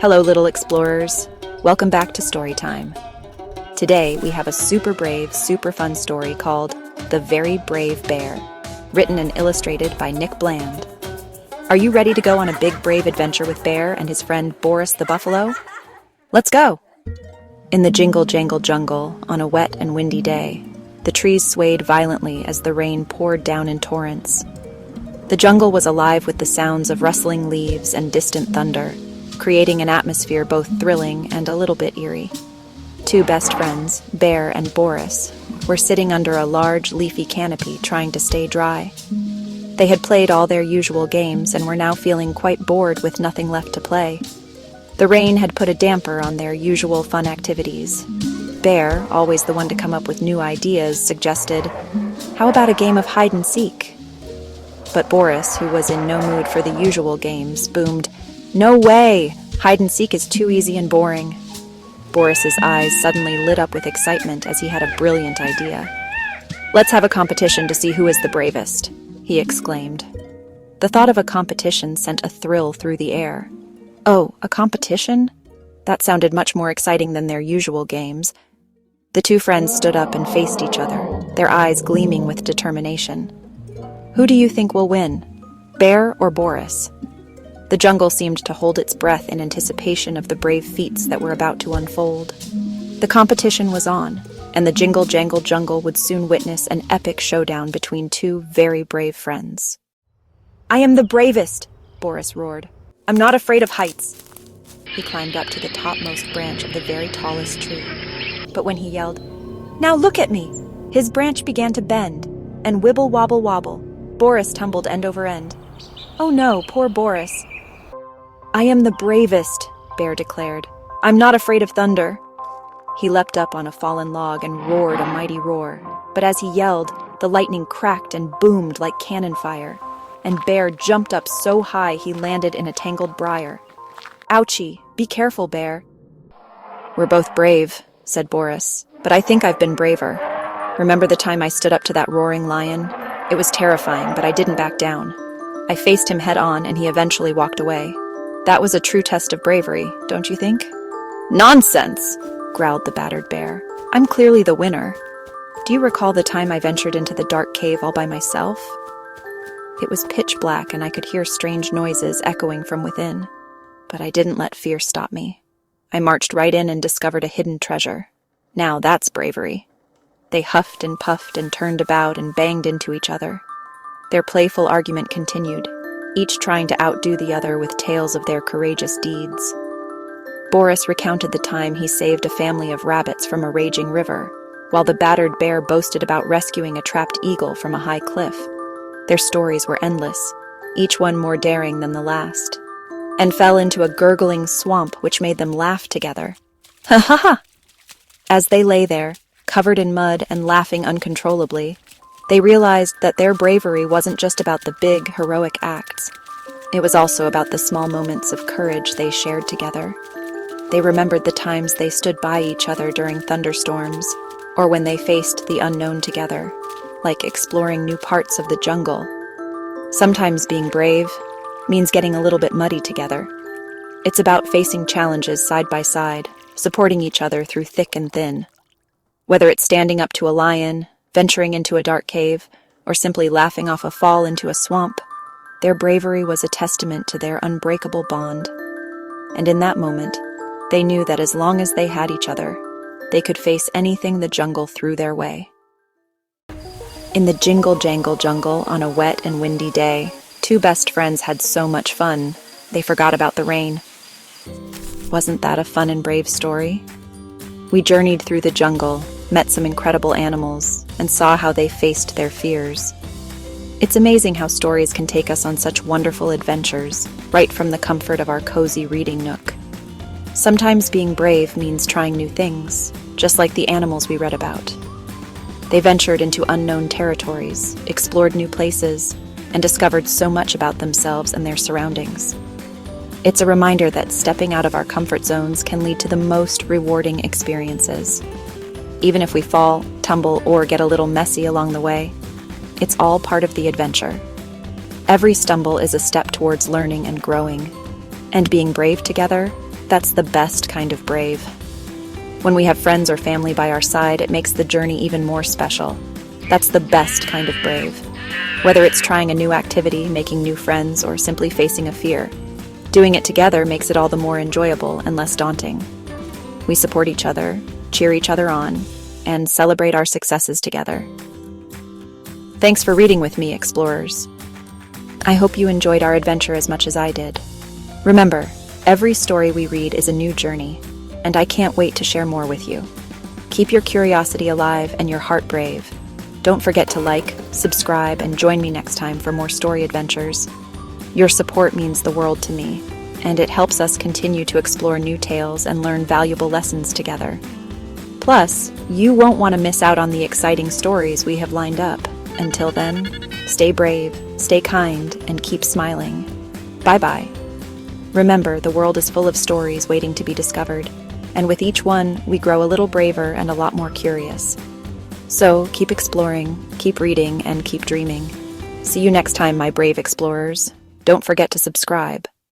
Hello, little explorers. Welcome back to Storytime. Today, we have a super brave, super fun story called The Very Brave Bear, written and illustrated by Nick Bland. Are you ready to go on a big, brave adventure with Bear and his friend Boris the Buffalo? Let's go! In the jingle-jangle jungle, on a wet and windy day, the trees swayed violently as the rain poured down in torrents. The jungle was alive with the sounds of rustling leaves and distant thunder, creating an atmosphere both thrilling and a little bit eerie. Two best friends, Bear and Boris, were sitting under a large leafy canopy trying to stay dry. They had played all their usual games and were now feeling quite bored with nothing left to play. The rain had put a damper on their usual fun activities. Bear, always the one to come up with new ideas, suggested, "How about a game of hide and seek?" But Boris, who was in no mood for the usual games, boomed, "No way! Hide and seek is too easy and boring." Boris's eyes suddenly lit up with excitement as he had a brilliant idea. "Let's have a competition to see who is the bravest," he exclaimed. The thought of a competition sent a thrill through the air. Oh, a competition? That sounded much more exciting than their usual games. The two friends stood up and faced each other, their eyes gleaming with determination. Who do you think will win, Bear or Boris? The jungle seemed to hold its breath in anticipation of the brave feats that were about to unfold. The competition was on, and the jingle-jangle jungle would soon witness an epic showdown between two very brave friends. "I am the bravest," Boris roared. "I'm not afraid of heights." He climbed up to the topmost branch of the very tallest tree. But when he yelled, "Now look at me!" his branch began to bend, and wibble wobble wobble. Boris tumbled end over end. "Oh no, poor Boris." "I am the bravest," Bear declared. "I'm not afraid of thunder." He leapt up on a fallen log and roared a mighty roar. But as he yelled, the lightning cracked and boomed like cannon fire, and Bear jumped up so high he landed in a tangled briar. "Ouchie, be careful, Bear." "We're both brave," said Boris, "but I think I've been braver. Remember the time I stood up to that roaring lion? It was terrifying, but I didn't back down. I faced him head on, and he eventually walked away. That was a true test of bravery, don't you think?" "Nonsense!" growled the battered bear. "I'm clearly the winner. Do you recall the time I ventured into the dark cave all by myself? It was pitch black, and I could hear strange noises echoing from within. But I didn't let fear stop me. I marched right in and discovered a hidden treasure. Now that's bravery." They huffed and puffed and turned about and banged into each other. Their playful argument continued, each trying to outdo the other with tales of their courageous deeds. Boris recounted the time he saved a family of rabbits from a raging river, while the battered bear boasted about rescuing a trapped eagle from a high cliff. Their stories were endless, each one more daring than the last, and fell into a gurgling swamp which made them laugh together. Ha ha ha! As they lay there, covered in mud and laughing uncontrollably, they realized that their bravery wasn't just about the big, heroic acts. It was also about the small moments of courage they shared together. They remembered the times they stood by each other during thunderstorms, or when they faced the unknown together, like exploring new parts of the jungle. Sometimes being brave means getting a little bit muddy together. It's about facing challenges side by side, supporting each other through thick and thin. Whether it's standing up to a lion, venturing into a dark cave, or simply laughing off a fall into a swamp, their bravery was a testament to their unbreakable bond. And in that moment, they knew that as long as they had each other, they could face anything the jungle threw their way. In the jingle-jangle jungle on a wet and windy day, two best friends had so much fun, they forgot about the rain. Wasn't that a fun and brave story? We journeyed through the jungle, met some incredible animals, and saw how they faced their fears. It's amazing how stories can take us on such wonderful adventures, right from the comfort of our cozy reading nook. Sometimes being brave means trying new things, just like the animals we read about. They ventured into unknown territories, explored new places, and discovered so much about themselves and their surroundings. It's a reminder that stepping out of our comfort zones can lead to the most rewarding experiences. Even if we fall, tumble, or get a little messy along the way, it's all part of the adventure. Every stumble is a step towards learning and growing, and being brave together That's the best kind of brave. When we have friends or family by our side, it makes the journey even more special. That's the best kind of brave. Whether it's trying a new activity, making new friends, or simply facing a fear, doing it together makes it all the more enjoyable and less daunting. We support each other, cheer each other on, and celebrate our successes together. Thanks for reading with me, explorers. I hope you enjoyed our adventure as much as I did. Remember, every story we read is a new journey, and I can't wait to share more with you. Keep your curiosity alive and your heart brave. Don't forget to like, subscribe, and join me next time for more story adventures. Your support means the world to me, and it helps us continue to explore new tales and learn valuable lessons together. Plus, you won't want to miss out on the exciting stories we have lined up. Until then, stay brave, stay kind, and keep smiling. Bye-bye. Remember, the world is full of stories waiting to be discovered, and with each one, we grow a little braver and a lot more curious. So, keep exploring, keep reading, and keep dreaming. See you next time, my brave explorers. Don't forget to subscribe.